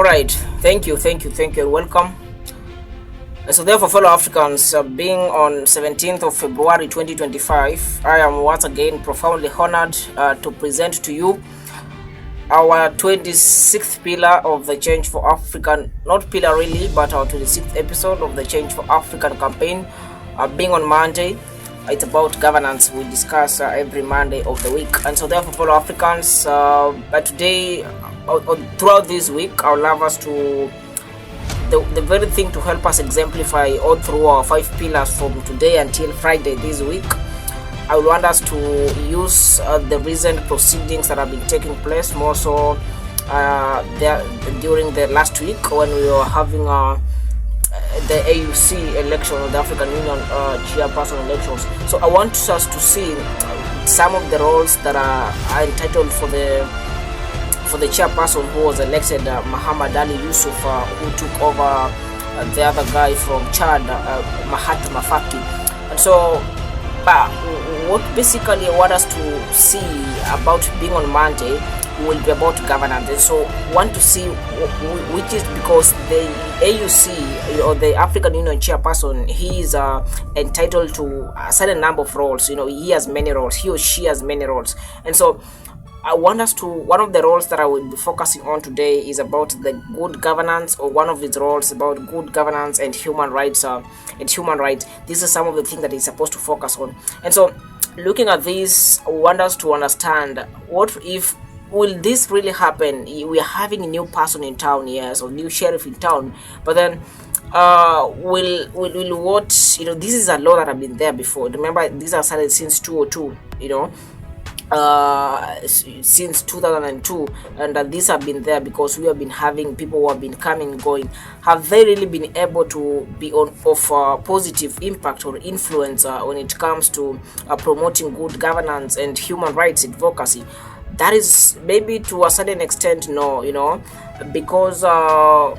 All right. Thank you, and welcome. So, therefore, fellow Africans, being on 17th of February 2025, I am once again profoundly honored to present to you our 26th pillar of the Change for African, not pillar really, but our 26th episode of the Change for African campaign. Being on Monday, it's about governance. We discuss every Monday of the week, and so therefore, fellow Africans, but today, throughout this week, I would love us to the very thing to help us exemplify all through our 5 pillars from today until Friday this week. I would want us to use the recent proceedings that have been taking place, more so during the last week when we were having the AUC election, or the African Union chairperson elections. So I want us to see some of the roles that are entitled for the chairperson who was elected, Muhammad Ali Yusuf, who took over the other guy from Chad, Mahatma Faki. And so what basically I want us to see about being on Monday will be about governance. And so want to see which is because the AUC, or the African Union chairperson, he is entitled to a certain number of roles. He has many roles, he or she has many roles. And so I want us to, one of the roles that I will be focusing on today is about the good governance, or one of its roles about good governance and human rights. This is some of the things that he's supposed to focus on. And so, looking at this, I want us to understand, what if, will this really happen? We are having a new person in town, yes, or new sheriff in town, but then will what, this is a law that have been there before. Remember, these are started since 2002, since 2002, and these have been there because we have been having people who have been coming and going. Have they really been able to be of positive impact or influence when it comes to promoting good governance and human rights advocacy? That is maybe to a certain extent no, because also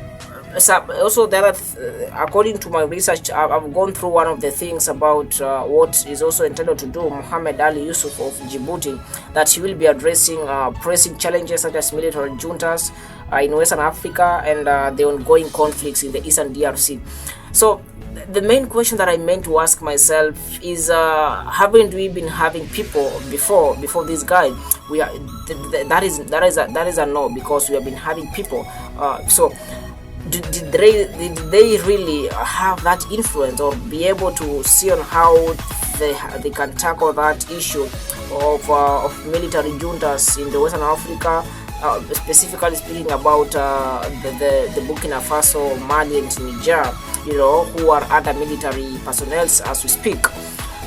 according to my research, I've gone through one of the things about what is also intended to do Muhammad Ali Yusuf of Djibouti, that he will be addressing pressing challenges such as military juntas in Western Africa and the ongoing conflicts in the Eastern DRC. So the main question that I meant to ask myself is, haven't we been having people before this guy? We are that is a no, because we have been having people. So did they really have that influence, or be able to see on how they can tackle that issue of military juntas in the Western Africa, specifically speaking about the Burkina Faso, Mali, and Niger, who are under military personnel as we speak.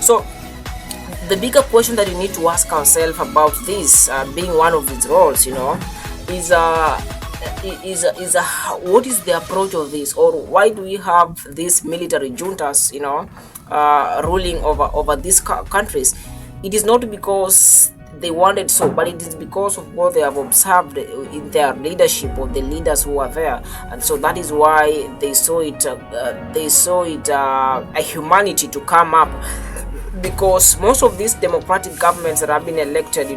So the bigger question that you need to ask ourselves about this, being one of its roles, is what is the approach of this, or why do we have these military juntas, ruling over these countries? It is not because they wanted so, but it is because of what they have observed in their leadership, of the leaders who are there, and so that is why they saw it. A humanity to come up, because most of these democratic governments that have been elected,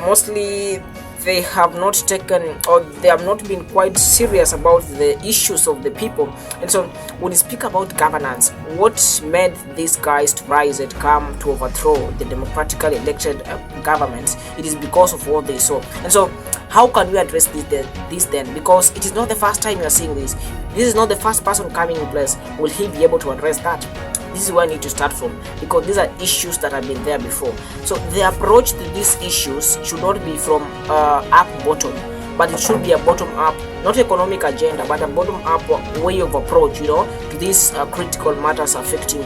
mostly they have not taken, or they have not been quite serious about the issues of the people. And so when we speak about governance, what made these guys to rise and come to overthrow the democratically elected governments? It is because of what they saw. And so how can we address this then? Because it is not the first time you are seeing this. This is not the first person coming in place. Will he be able to address that? This is where I need to start from, because these are issues that have been there before. So the approach to these issues should not be from up bottom, but it should be a bottom up, not economic agenda, but a bottom up way of approach, to these critical matters affecting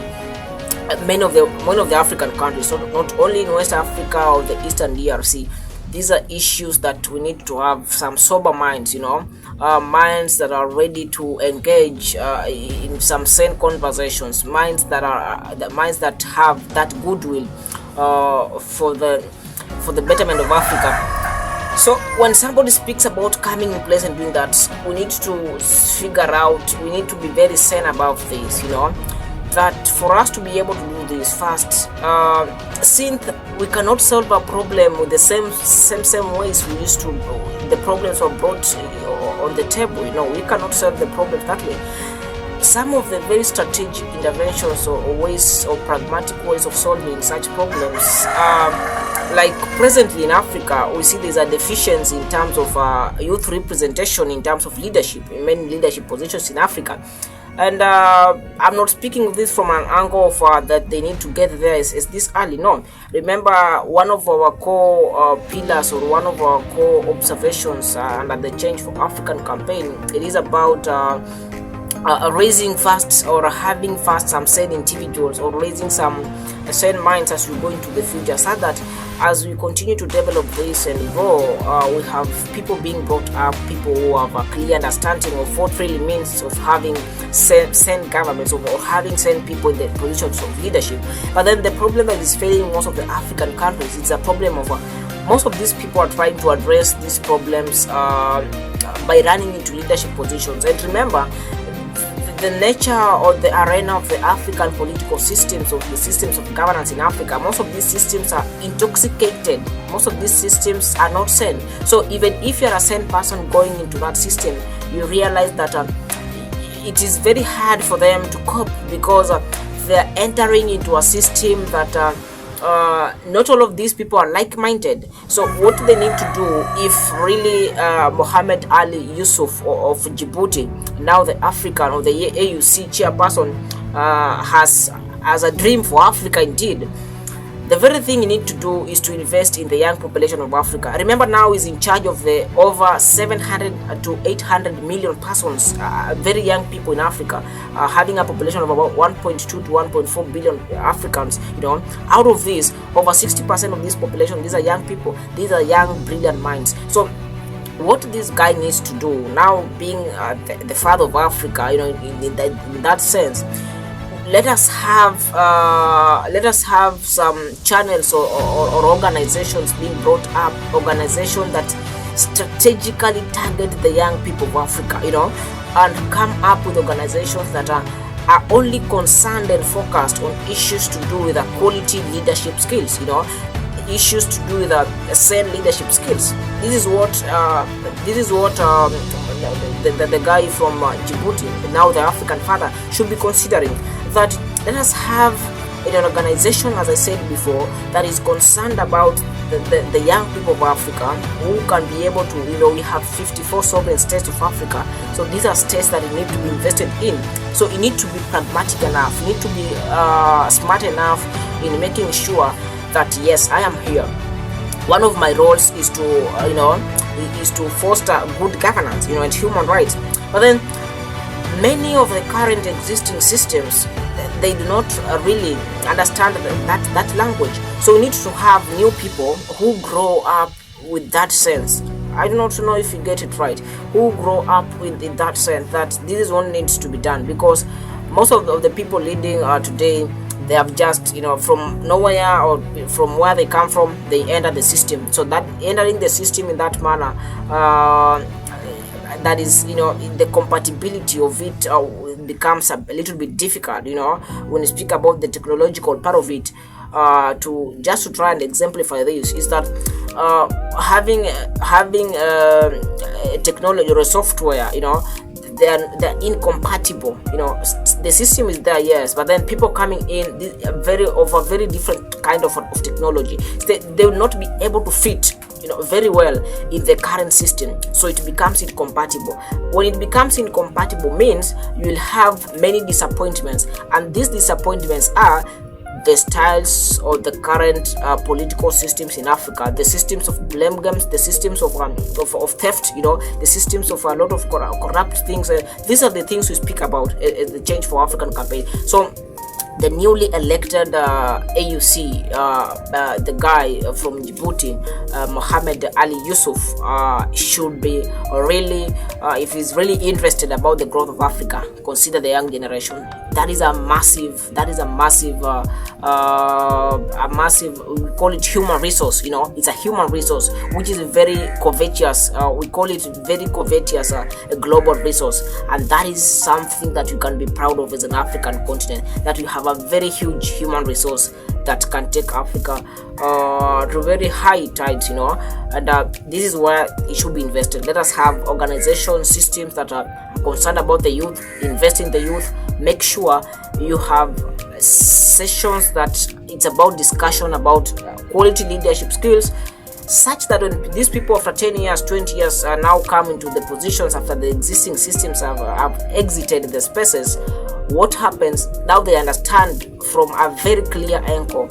many of the African countries, so not only in West Africa or the Eastern DRC. These are issues that we need to have some sober minds, minds that are ready to engage in some sane conversations, minds that have that goodwill for the betterment of Africa. So when somebody speaks about coming in place and doing that, we need to figure out, we need to be very sane about this, that for us to be able to do this fast, since we cannot solve a problem with the same ways we used to, the problems are brought on the table. We cannot solve the problems that way. Some of the very strategic interventions or ways or pragmatic ways of solving such problems, like presently in Africa, we see there's a deficiency in terms of youth representation, in terms of leadership, in many leadership positions in Africa. And I'm not speaking of this from an angle of that they need to get there is this early. No, remember, one of our core pillars, or one of our core observations under the Change for African campaign, it is about raising fast, or having fast some sane individuals, or raising some sane minds as we go into the future, so that as we continue to develop this and grow, we have people being brought up, people who have a clear understanding of what really means of having sane governments, or having sane people in the positions of leadership. But then the problem that is failing most of the African countries is a problem of most of these people are trying to address these problems by running into leadership positions. And remember, the nature or the arena of the African political systems, of the systems of governance in Africa, most of these systems are intoxicated. Most of these systems are not sane. So even if you're a sane person going into that system, you realize that it is very hard for them to cope, because they're entering into a system that not all of these people are like-minded. So what they need to do, if really Mohamed Ali Yusuf of Djibouti, now the African or the AUC chairperson, has a dream for Africa indeed, the very thing you need to do is to invest in the young population of Africa. Remember, now he's in charge of the over 700 to 800 million persons, very young people in Africa, having a population of about 1.2 to 1.4 billion Africans. Out of this, over 60% of this population, these are young people. These are young, brilliant minds. So what this guy needs to do now, being the father of Africa, in that sense, let us have some channels or organizations being brought up, organizations that strategically target the young people of Africa, and come up with organizations that are only concerned and focused on issues to do with quality leadership skills, issues to do with sane leadership skills. This is what the guy from Djibouti, now the African father, should be considering. That let us have an organization, as I said before, that is concerned about the young people of Africa, who can be able to, we have 54 sovereign states of Africa. So these are states that need to be invested in. So you need to be pragmatic enough, you need to be smart enough in making sure that, yes, I am here. One of my roles is to foster good governance, and human rights. But then many of the current existing systems, they do not really understand that language. So we need to have new people who grow up with that sense. I do not know if you get it right. Who grow up with that sense that this is what needs to be done, because most of the people leading today, they have just, from nowhere or from where they come from, they enter the system. So that entering the system in that manner, that is, the compatibility of it becomes a little bit difficult, when you speak about the technological part of it. To try and exemplify this, is that having technology or a software, they're incompatible. The system is there, yes, but then people coming in of a very different kind of technology, they will not be able to fit very well in the current system. So it becomes incompatible. When it becomes incompatible, means you will have many disappointments, and these disappointments are the styles or the current political systems in Africa, the systems of blame games, the systems of theft, the systems of a lot of corrupt things. These are the things we speak about at the Change for African campaign. So the newly elected AUC, the guy from Djibouti, Mohamed Ali Yusuf, should be really, if he's really interested about the growth of Africa, consider the young generation. that is a massive, we call it human resource. It's a human resource which is very covetous. We call it very covetous, a global resource, and that is something that you can be proud of as an African continent, that you have a very huge human resource that can take Africa to very high tides, and this is where it should be invested. Let us have organizations, systems that are concerned about the youth, invest in the youth, make sure you have sessions that it's about discussion about quality leadership skills, such that when these people after 10 years, 20 years are now come into the positions after the existing systems have exited the spaces, what happens now? They understand from a very clear angle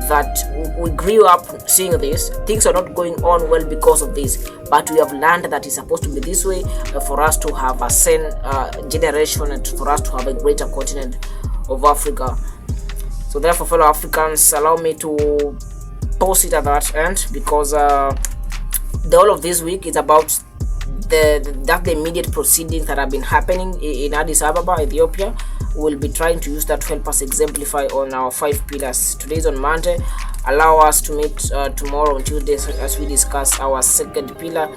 that we grew up seeing this, things are not going on well because of this, but we have learned that it's supposed to be this way for us to have a sane generation and for us to have a greater continent of Africa. So therefore, fellow Africans, allow me to pause it at that end, because the whole of this week is about the immediate proceedings that have been happening in Addis Ababa, Ethiopia. We'll be trying to use that to help us exemplify on our 5 pillars. Today is on Monday. Allow us to meet tomorrow on Tuesday as we discuss our second pillar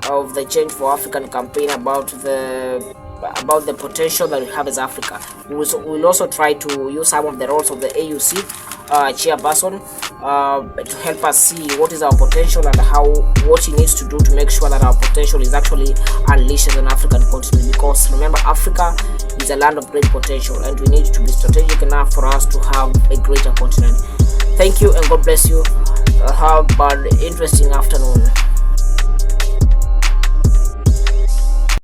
of the Change for African campaign about the potential that we have as Africa. We'll also try to use some of the roles of the AUC chairperson to help us see what is our potential and what he needs to do to make sure that our potential is actually unleashed as an African continent. Because remember, Africa is a land of great potential, and we need to be strategic enough for us to have a greater continent. Thank you and God bless you. Have an interesting afternoon.